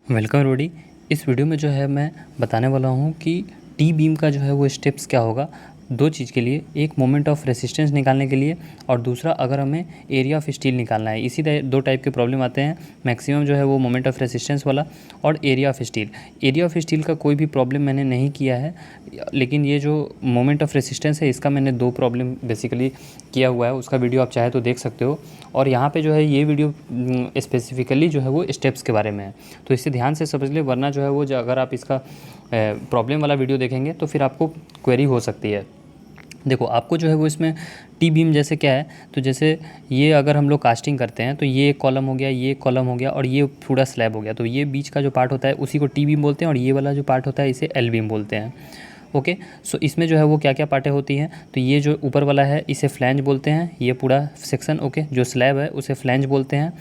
Welcome everybody. इस video में जो है मैं बताने वाला हूँ कि टी बीम का जो है वो स्टेप्स क्या होगा दो चीज़ के लिए, एक मोमेंट ऑफ रेसिस्टेंस निकालने के लिए और दूसरा अगर हमें एरिया ऑफ स्टील निकालना है। इसी दो टाइप के प्रॉब्लम आते हैं, मैक्सिमम जो है वो मोमेंट ऑफ रेसिस्टेंस वाला और area of steel. Area of steel का कोई भी प्रॉब्लम मैंने नहीं किया है, लेकिन ये जो मोमेंट ऑफ रेसिस्टेंस है इसका मैंने दो प्रॉब्लम बेसिकली किया हुआ है, उसका वीडियो आप चाहे तो देख सकते हो। और यहाँ पे जो है ये वीडियो स्पेसिफिकली जो है वो स्टेप्स के बारे में है, तो इसे ध्यान से समझ ले, वरना जो है वो अगर आप इसका प्रॉब्लम वाला वीडियो देखेंगे तो फिर आपको क्वेरी हो सकती है। देखो आपको जो है वो इसमें टी बीम जैसे क्या है, तो जैसे ये अगर हम लोग कास्टिंग करते हैं तो ये एक कॉलम हो गया, ये एक कॉलम हो गया और ये पूरा स्लैब हो गया, तो ये बीच का जो पार्ट होता है उसी को टी बीम बोलते हैं और ये वाला जो पार्ट होता है इसे एल बीम बोलते हैं। ओके, सो इसमें जो है वो क्या क्या पार्टें होती हैं, तो ये जो ऊपर वाला है इसे फ्लैंज बोलते हैं, ये पूरा सेक्शन ओके जो स्लैब है उसे फ्लैंज बोलते हैं,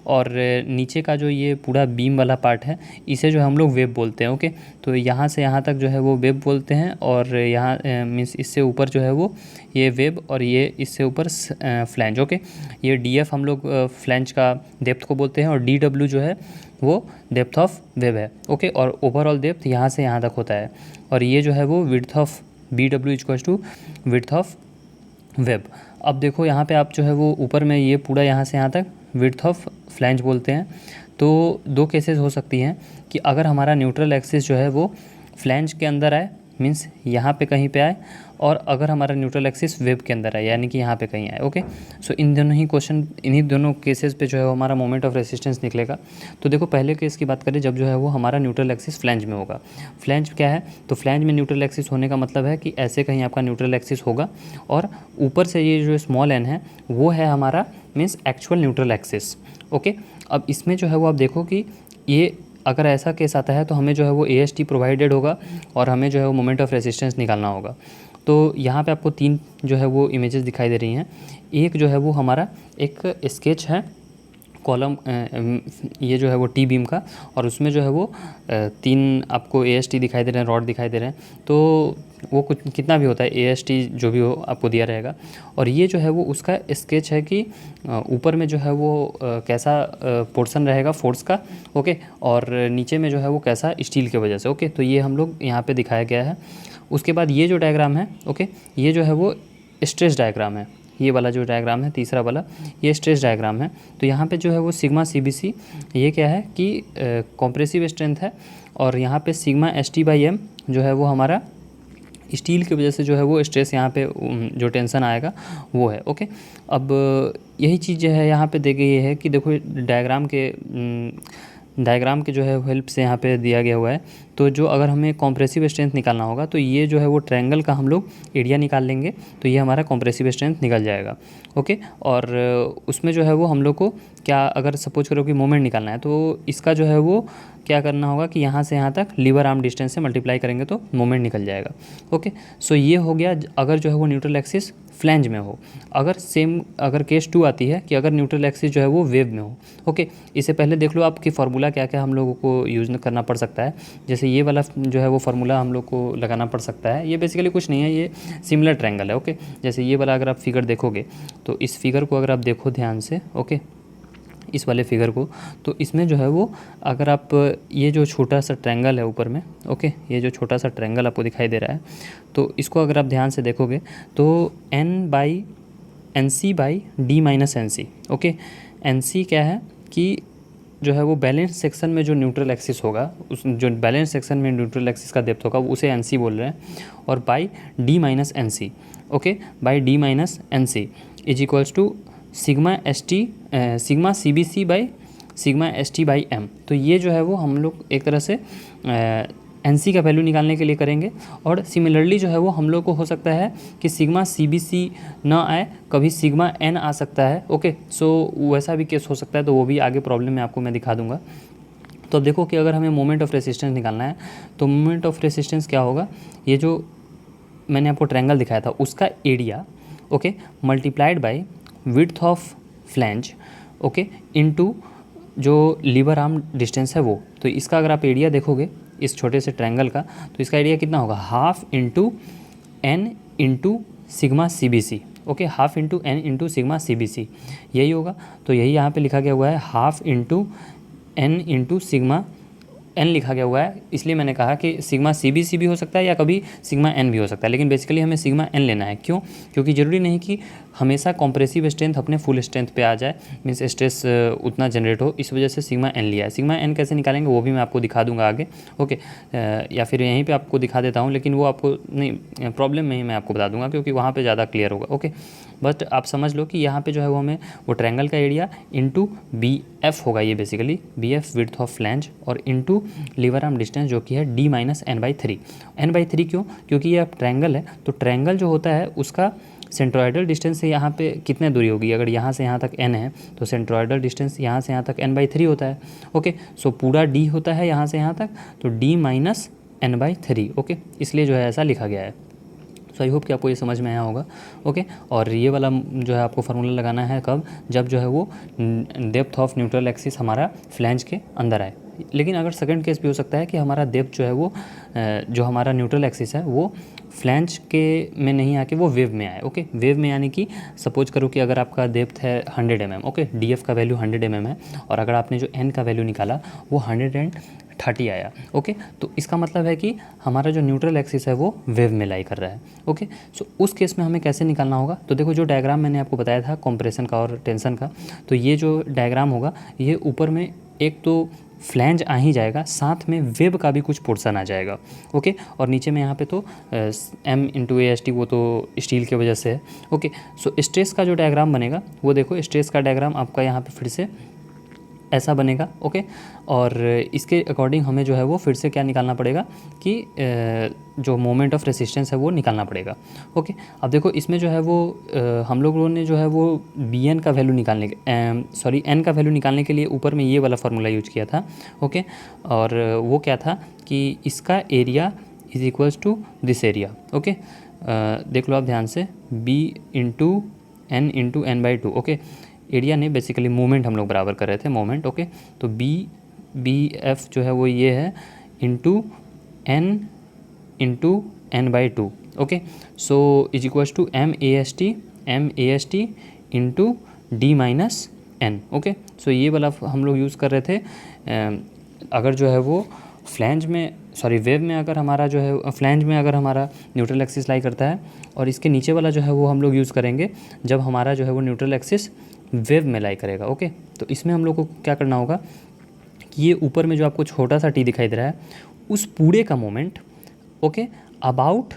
और नीचे का जो ये पूरा बीम वाला पार्ट है इसे जो हम लोग वेब बोलते हैं। ओके, तो यहाँ से यहाँ तक जो है वो वेब बोलते हैं, और यहाँ मीन्स इससे ऊपर जो है वो ये वेब और ये इससे ऊपर फ्लैंज। ओके, ये डी एफ हम लोग फ्लैंज का डेप्थ को बोलते हैं और डी डब्ल्यू जो है वो डेप्थ ऑफ वेब है। ओके, और ओवरऑल डेप्थ यहाँ से यहाँ तक होता है, और ये जो है वो width of B W equals to width of web. अब देखो यहाँ पे आप जो है वो ऊपर में ये पूरा यहाँ से यहाँ तक विड्थ ऑफ फ्लैंज बोलते हैं। तो दो केसेस हो सकती हैं कि अगर हमारा न्यूट्रल एक्सिस जो है वो फ्लैंज के अंदर आए, मीन्स यहाँ पे कहीं पे आए, और अगर हमारा न्यूट्रल एक्सिस वेब के अंदर आए यानी कि यहाँ पे कहीं आए। ओके, सो इन दोनों ही क्वेश्चन, इन्हीं दोनों केसेस पे जो है वो हमारा मोमेंट ऑफ रेसिस्टेंस निकलेगा। तो देखो पहले केस की बात करें, जब जो है वो हमारा न्यूट्रल एक्सिस फ्लैंज में होगा। फ्लैंज क्या है, तो फ्लैंज में न्यूट्रल एक्सिस होने का मतलब है कि ऐसे कहीं आपका न्यूट्रल एक्सिस होगा और ऊपर से ये जो स्मॉल एन है वो है हमारा means actual neutral axis. Okay, अब इसमें जो है वो आप देखो कि ये अगर ऐसा केस आता है तो हमें जो है वो ए एस टी प्रोवाइडेड होगा और हमें जो है वो मोमेंट ऑफ रेसिस्टेंस निकालना होगा। तो यहाँ पे आपको तीन जो है वो इमेजेस दिखाई दे रही हैं। एक जो है वो हमारा एक स्केच है कॉलम, ये जो है वो टी बीम का, और उसमें जो है वो तीन आपको ए एस टी दिखाई दे रहे हैं, रॉड दिखाई दे रहे हैं। तो वो कुछ कितना भी होता है ए एस टी जो भी हो आपको दिया रहेगा, और ये जो है वो उसका स्केच है कि ऊपर में जो है वो कैसा पोर्शन रहेगा फोर्स का। ओके, और नीचे में जो है वो कैसा स्टील की वजह से। ओके, तो ये हम लोग यहाँ पे दिखाया गया है। उसके बाद ये जो डायग्राम है, ओके, ये जो है वो स्ट्रेस डायग्राम है। ये वाला जो डायग्राम है तीसरा वाला, ये स्ट्रेस डायग्राम है। तो यहाँ पे जो है वो सिग्मा सी बी सी, ये क्या है कि कॉम्प्रेसिव स्ट्रेंथ है, और यहाँ पे sigma S T by M जो है वो हमारा स्टील की वजह से जो है वो स्ट्रेस यहाँ पे जो टेंशन आएगा वो है। ओके, अब यही चीज़ जो है यहाँ पे दी गई है कि देखो डायग्राम के जो है हेल्प से यहाँ पे दिया गया हुआ है। तो जो अगर हमें कॉम्प्रेसिव स्ट्रेंथ निकालना होगा तो ये जो है वो ट्रायंगल का हम लोग एरिया निकाल लेंगे, तो ये हमारा कॉम्प्रेसिव स्ट्रेंथ निकल जाएगा। ओके, और उसमें जो है वो हम लोग को क्या, अगर सपोज करो कि मोमेंट निकालना है तो इसका जो है वो क्या करना होगा कि यहाँ से यहाँ तक लीवर आर्म डिस्टेंस से मल्टीप्लाई करेंगे तो मोमेंट निकल जाएगा। ओके, सो ये हो गया अगर जो है वो न्यूट्रल एक्सिस फ्लैंज में हो। अगर केस 2 आती है कि अगर न्यूट्रल एक्सिस जो है वो वेव में हो। ओके, इससे पहले देख लो आपकी फार्मूला क्या क्या हम लोगों को यूज़ करना पड़ सकता है। जैसे ये वाला जो है वो फार्मूला हम लोग को लगाना पड़ सकता है। ये बेसिकली कुछ नहीं है, ये सिमिलर ट्रायंगल है। ओके, जैसे ये वाला अगर आप फिगर देखोगे तो इस फिगर को अगर आप देखो ध्यान से, ओके, इस वाले फिगर को, तो इसमें जो है वो अगर आप ये जो छोटा सा ट्रायंगल है ऊपर में, ओके, ये जो छोटा सा ट्रायंगल आपको दिखाई दे रहा है, तो इसको अगर आप ध्यान से देखोगे तो N by N C by D minus N C. Okay, N C क्या है कि जो है वो बैलेंस सेक्शन में जो न्यूट्रल एक्सिस होगा, उस जो बैलेंस सेक्शन में न्यूट्रल एक्सिस का डेप्थ होगा उसे एन सी बोल रहे हैं, और by D minus N C. Okay, by D minus N C is equals to sigma S T, sigma C B C by sigma S T by M. तो ये जो है वो हम लोग एक तरह से एन सी का वैल्यू निकालने के लिए करेंगे। और सिमिलरली जो है वो हम लोग को हो सकता है कि सिग्मा सी बी सी ना आए, कभी सिग्मा एन आ सकता है। ओके, सो वैसा भी केस हो सकता है, तो वो भी आगे प्रॉब्लम में आपको मैं दिखा दूंगा। तो अब देखो कि अगर हमें मोमेंट ऑफ रेसिस्टेंस निकालना है तो मोमेंट ऑफ रेसिस्टेंस क्या होगा, ये जो मैंने आपको ट्रायंगल दिखाया था उसका area, okay, multiplied by width of flange, okay, into जो लीवर आर्म डिस्टेंस है वो। तो इसका अगर आप एरिया देखोगे इस छोटे से ट्रायंगल का, तो इसका एरिया कितना होगा, half into N into sigma C B C. Okay, half into N into sigma C B C यही होगा। तो यही यहाँ पे लिखा गया हुआ है, half into N into sigma N लिखा गया हुआ है, इसलिए मैंने कहा कि सिग्मा सी भी हो सकता है या कभी सिग्मा एन भी हो सकता है, लेकिन बेसिकली हमें सिग्मा एन लेना है। क्यों? क्योंकि ज़रूरी नहीं कि हमेशा कॉम्प्रेसिव स्ट्रेंथ अपने फुल स्ट्रेंथ पे आ जाए, मीन्स स्ट्रेस उतना जनरेट हो, इस वजह से सिग्मा एन लिया है। सिग्मा एन कैसे निकालेंगे वो भी मैं आपको दिखा दूंगा आगे, ओके। या फिर यहीं पे आपको दिखा देता हूँ, लेकिन वो आपको नहीं, प्रॉब्लम में ही मैं आपको बता दूंगा क्योंकि वहाँ पे ज़्यादा क्लियर होगा, ओके। बट आप समझ लो कि यहाँ पे जो है वो हमें वो ट्रायंगल का एरिया इंटू बी एफ होगा, ये basically B F width of flange, और इंटू लीवर आर्म डिस्टेंस जो कि है D minus N by three. N by three क्यों? क्योंकि ये अब ट्रायंगल है, तो ट्रायंगल जो होता है उसका सेंट्रोइडल डिस्टेंस से यहाँ पे कितने दूरी होगी, अगर यहाँ से यहाँ तक n है तो सेंट्रोइडल डिस्टेंस यहाँ से यहाँ तक n बाई थ्री होता है, ओके। सो पूरा d होता है यहाँ से यहाँ तक, तो d minus N by three, okay. इसलिए जो है ऐसा लिखा गया है। सो आई होप कि आपको ये समझ में आया होगा, ओके। और ये वाला जो है आपको फार्मूला लगाना है कब? जब जो है वो डेप्थ ऑफ न्यूट्रल एक्सिस हमारा फ्लैंज के अंदर आए। लेकिन अगर सेकंड केस भी हो सकता है कि हमारा डेप्थ जो है वो जो हमारा न्यूट्रल एक्सिस है वो फ्लैंज के में नहीं आके वो वेव में आए, ओके। वेव में यानी कि सपोज करो कि अगर आपका डेप्थ है 100 mm, ओके, डीएफ का वैल्यू 100 mm है, और अगर आपने जो एन का वैल्यू निकाला वो 130 आया, ओके, तो इसका मतलब है कि हमारा जो न्यूट्रल एक्सिस है वो वेव में लाई कर रहा है, ओके। सो उस केस में हमें कैसे निकालना होगा? तो देखो, जो डायग्राम मैंने आपको बताया था कंप्रेशन का और टेंशन का, तो ये जो डायग्राम होगा ये ऊपर में एक तो फ्लैंज आ ही जाएगा, साथ में वेब का भी कुछ पोर्शन आ जाएगा, ओके। और नीचे में यहाँ पे तो M into A S T, वो तो स्टील की वजह से है, ओके। सो स्ट्रेस का जो डायग्राम बनेगा वो देखो, स्ट्रेस का डायग्राम आपका यहाँ पे फिर से ऐसा बनेगा, ओके। और इसके अकॉर्डिंग हमें जो है वो फिर से क्या निकालना पड़ेगा कि जो मोमेंट ऑफ रेसिस्टेंस है वो निकालना पड़ेगा, ओके। अब देखो इसमें जो है वो हम लोगों ने जो है वो बी एन का वैल्यू निकालने के एन का वैल्यू निकालने के लिए ऊपर में ये वाला फार्मूला यूज किया था, ओके। और वो क्या था कि इसका area is equals to this area, okay. देख लो आप ध्यान से, B into N by two, okay. Area नहीं, बेसिकली मोमेंट हम लोग बराबर कर रहे थे, मोमेंट, ओके। तो बी एफ जो है वो ये है into N by two, okay. So is equals to M A S T into D minus N, okay. So ये वाला हम लोग यूज़ कर रहे थे अगर जो है वो फ्लैंज में, सॉरी वेव में अगर हमारा जो है फ्लैंज में अगर हमारा न्यूट्रल एक्सिस लाई करता है, और इसके नीचे वाला जो है वो हम लोग यूज़ करेंगे जब हमारा जो है वो न्यूट्रल एक्सिस वेव में लाई करेगा, ओके। तो इसमें हम लोग को क्या करना होगा कि ये ऊपर में जो आपको छोटा सा टी दिखाई दे रहा है उस पूरे का moment, okay, about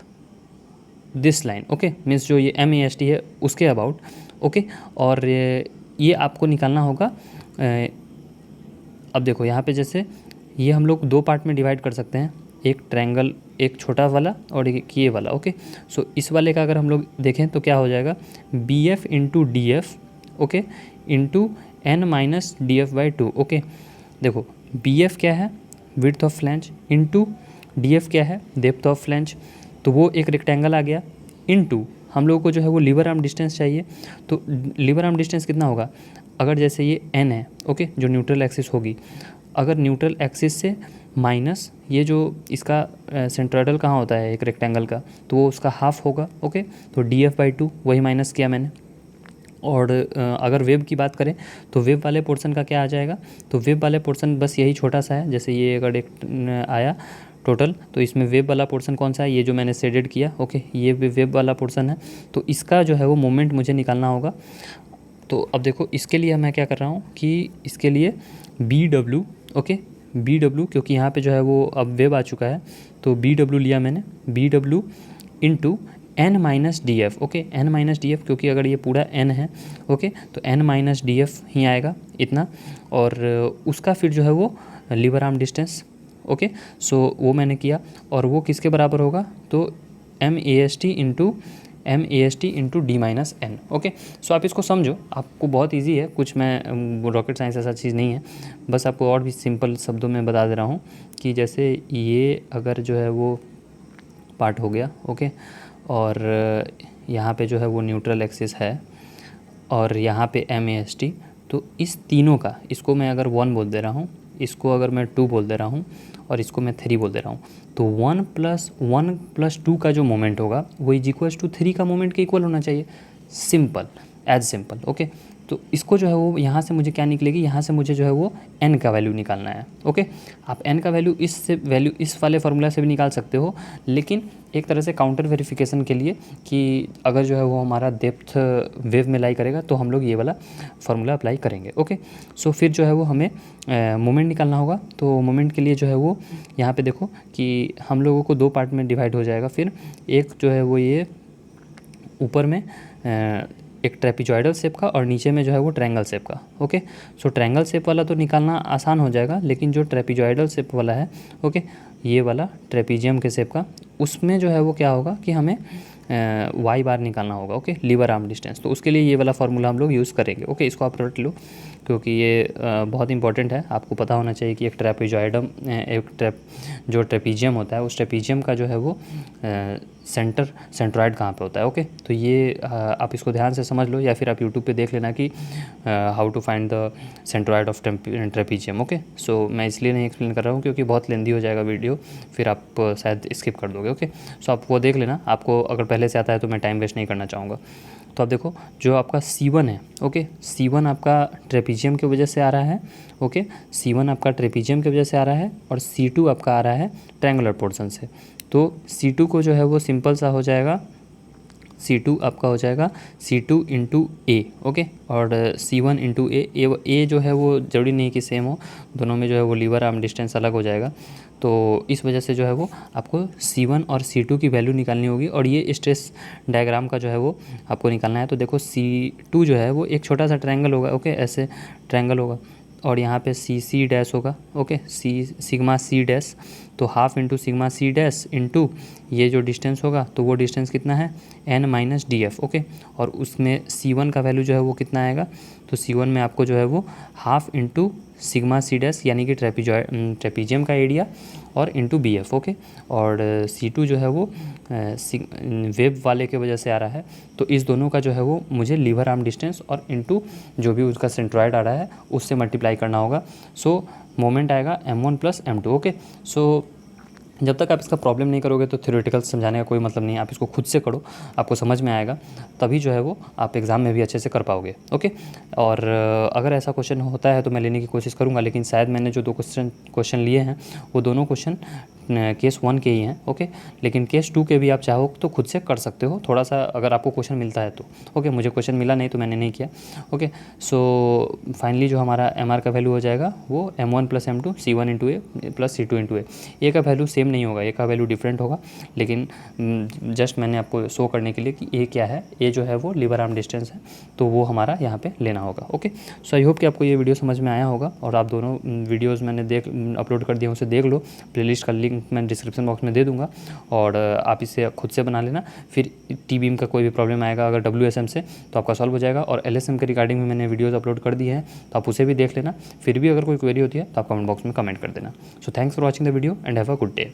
this line, okay, means जो ये एम ए एस टी है उसके अबाउट, ओके। और ये आपको निकालना होगा। अब देखो यहाँ पे जैसे ये हम लोग दो पार्ट में डिवाइड कर सकते हैं, एक ट्रायंगल, एक छोटा वाला और एक ये वाला, ओके। सो इस वाले का अगर हम लोग देखें तो क्या हो जाएगा, B F into D F, okay, into N minus D F by two, okay. देखो बी एफ क्या है, width of flange, into D F क्या है, डेप्थ ऑफ फ्लैंज, तो वो एक रेक्टेंगल आ गया, इंटू हम लोगों को जो है वो लीवर आर्म डिस्टेंस चाहिए, तो लीवर आर्म डिस्टेंस कितना होगा, अगर जैसे ये एन है, ओके, जो न्यूट्रल एक्सिस होगी, अगर न्यूट्रल एक्सिस से माइनस ये जो इसका सेंट्रोइडल कहाँ होता है एक रेक्टेंगल का, तो वो उसका हाफ होगा, ओके। तो डी एफ बाई टू वही माइनस किया मैंने। और अगर वेब की बात करें तो वेब वाले पोर्शन का क्या आ जाएगा, तो वेब वाले पोर्शन बस यही छोटा सा है, जैसे ये अगर एक आया टोटल, तो इसमें वेब वाला पोर्शन कौन सा है, ये जो मैंने शेडेड किया, ओके, ये भी वेब वाला पोर्शन है। तो इसका जो है वो मोमेंट मुझे निकालना होगा। तो अब देखो इसके लिए मैं क्या कर रहा हूँ कि इसके लिए B W, okay, B W, क्योंकि यहाँ पे जो है वो अब वेब आ चुका है, तो बी डब्ल्यू लिया मैंने, B W into N minus D F, okay, N minus D F, क्योंकि अगर ये पूरा एन है, ओके, तो एन माइनस डी एफ ही आएगा इतना, और उसका फिर जो है वो lever arm distance, okay. So वो मैंने किया, और वो किसके बराबर होगा, तो M A S T into D minus N, okay. So आप इसको समझो, आपको बहुत इजी है, कुछ मैं रॉकेट साइंस ऐसा चीज़ नहीं है, बस आपको और भी सिंपल शब्दों में बता दे रहा हूँ कि जैसे ये अगर जो है वो पार्ट हो गया, ओके, और यहाँ पे जो है वो न्यूट्रल एक्सिस है, और यहाँ पे एम ए एस टी, तो इस तीनों का, इसको मैं अगर 1 बोल दे रहा हूँ, इसको अगर मैं 2 बोल दे रहा हूँ, और इसको मैं 3 बोल दे रहा हूँ, तो 1 + 2 का जो मोमेंट होगा वो इज इक्वल्स टू 3 का मोमेंट के इक्वल होना चाहिए, सिंपल, एज सिंपल, ओके। तो इसको जो है वो यहाँ से मुझे क्या निकलेगी, यहाँ से मुझे जो है वो n का वैल्यू निकालना है। ओके, आप n का वैल्यू इस वाले फार्मूला से भी निकाल सकते हो, लेकिन एक तरह से काउंटर वेरिफिकेशन के लिए कि अगर जो है वो हमारा डेप्थ वेव में लाई करेगा तो हम लोग ये वाला फार्मूला अप्लाई करेंगे। ओके, सो फिर जो है वो हमें मोमेंट निकालना होगा। तो मोमेंट के लिए जो है वो यहाँ पे देखो कि हम लोगों को दो पार्ट में डिवाइड हो जाएगा। फिर एक जो है वो ये ऊपर में एक ट्रेपिजॉइडल शेप का और नीचे में जो है वो ट्रायंगल शेप का। ओके, सो ट्रायंगल शेप वाला तो निकालना आसान हो जाएगा, लेकिन जो ट्रेपिजॉइडल शेप वाला है, ओके, ये वाला ट्रेपीजियम के शेप का, उसमें जो है वो क्या होगा कि हमें वाई बार निकालना होगा। Okay, lever arm distance. तो उसके लिए ये वाला फार्मूला हम लोग यूज़ करेंगे। ओके, इसको आप रट लो क्योंकि ये बहुत इंपॉर्टेंट है। आपको पता होना चाहिए कि एक ट्रेपिजॉइडम जो ट्रेपीजियम होता है, उस ट्रेपीजियम का जो है वो सेंट्रॉइड कहाँ पे होता है। ओके, तो ये आप इसको ध्यान से समझ लो, या फिर आप यूट्यूब पे देख लेना कि how to find the centroid of trapezium. Okay, so मैं इसलिए नहीं एक्सप्लेन कर रहा हूँ क्योंकि बहुत लेंदी हो जाएगा वीडियो, फिर आप शायद स्किप कर दोगे। ओके, सो आप वो देख लेना, आपको अगर पहले से आता है तो मैं टाइम वेस्ट नहीं करना चाहूँगा। तो आप देखो जो आपका C1 है, ओके, C1 आपका ट्रेपीजियम की वजह से आ रहा है। ओके, C1 आपका ट्रेपीजियम की वजह से आ रहा है और C2 आपका आ रहा है ट्रायंगुलर पोर्शन से। तो C2 को जो है वो सिंपल सा हो जाएगा, C2 आपका हो जाएगा C2 इंटू ए। ओके, और C1 इंटू ए जो है वो जरूरी नहीं कि सेम हो, दोनों में जो है वो लीवर आर्म डिस्टेंस अलग हो जाएगा। तो इस वजह से जो है वो आपको C1 और C2 की वैल्यू निकालनी होगी, और ये स्ट्रेस डायग्राम का जो है वो आपको निकालना है। तो देखो C2 जो है वो एक छोटा सा ट्रायंगल होगा। ओके, ऐसे ट्रायंगल होगा और यहाँ पे C डैश होगा। ओके, सिग्मा C डैश, तो half into sigma C dash into ये जो डिस्टेंस होगा, तो वो डिस्टेंस कितना है n माइनस DF। ओके, और उसमें C1 का वैल्यू जो है वो कितना आएगा, तो C1 में आपको जो है वो half into sigma C dash यानी कि ट्रेपीजियम का एरिया और इंटू BF। ओके, और C2 जो है वो वेब वाले के वजह से आ रहा है, तो इस दोनों का जो है वो मुझे लीवर आर्म डिस्टेंस और इंटू जो भी उसका सेंट्रॉइड आ रहा है उससे मल्टीप्लाई करना होगा। सो मोमेंट आएगा m1 प्लस m2। ओके, सो जब तक आप इसका प्रॉब्लम नहीं करोगे तो थ्योरेटिकल समझाने का कोई मतलब नहीं है। आप इसको खुद से करो, आपको समझ में आएगा, तभी जो है वो आप एग्ज़ाम में भी अच्छे से कर पाओगे। ओके, और अगर ऐसा क्वेश्चन होता है तो मैं लेने की कोशिश करूँगा, लेकिन शायद मैंने जो दो क्वेश्चन लिए हैं वो दोनों क्वेश्चन केस 1 के ही हैं। ओके, लेकिन केस 2 के भी आप चाहो तो खुद से कर सकते हो, थोड़ा सा अगर आपको क्वेश्चन मिलता है तो। ओके, मुझे क्वेश्चन मिला नहीं तो मैंने नहीं किया। ओके, सो फाइनली जो हमारा MR का वैल्यू हो जाएगा वो m1 plus m2 C1 into A plus C2 into A का वैल्यू सेम नहीं होगा, ए का वैल्यू डिफरेंट होगा, लेकिन जस्ट मैंने आपको शो करने के लिए कि ए क्या है, ए जो है वो लीवर आर्म डिस्टेंस है, तो वो हमारा यहाँ पे लेना होगा। ओके, सो आई होप कि आपको ये वीडियो समझ में आया होगा, और आप दोनों वीडियोज़ मैंने अपलोड कर दिए, उसे देख लो। प्लेलिस्ट का लिंक मैं डिस्क्रिप्शन बॉक्स में दे दूंगा, और आप इसे खुद से बना लेना। फिर टी बीम का कोई भी प्रॉब्लम आएगा अगर WSM से तो आपका सॉल्व हो जाएगा, और LSM के रिगार्डिंग में मैंने वीडियोज़ अपलोड कर दी हैं, तो आप उसे भी देख लेना। फिर भी अगर कोई क्वेरी होती है तो आप कमेंट बॉक्स में कमेंट कर देना। So thanks for watching the video and have a good day.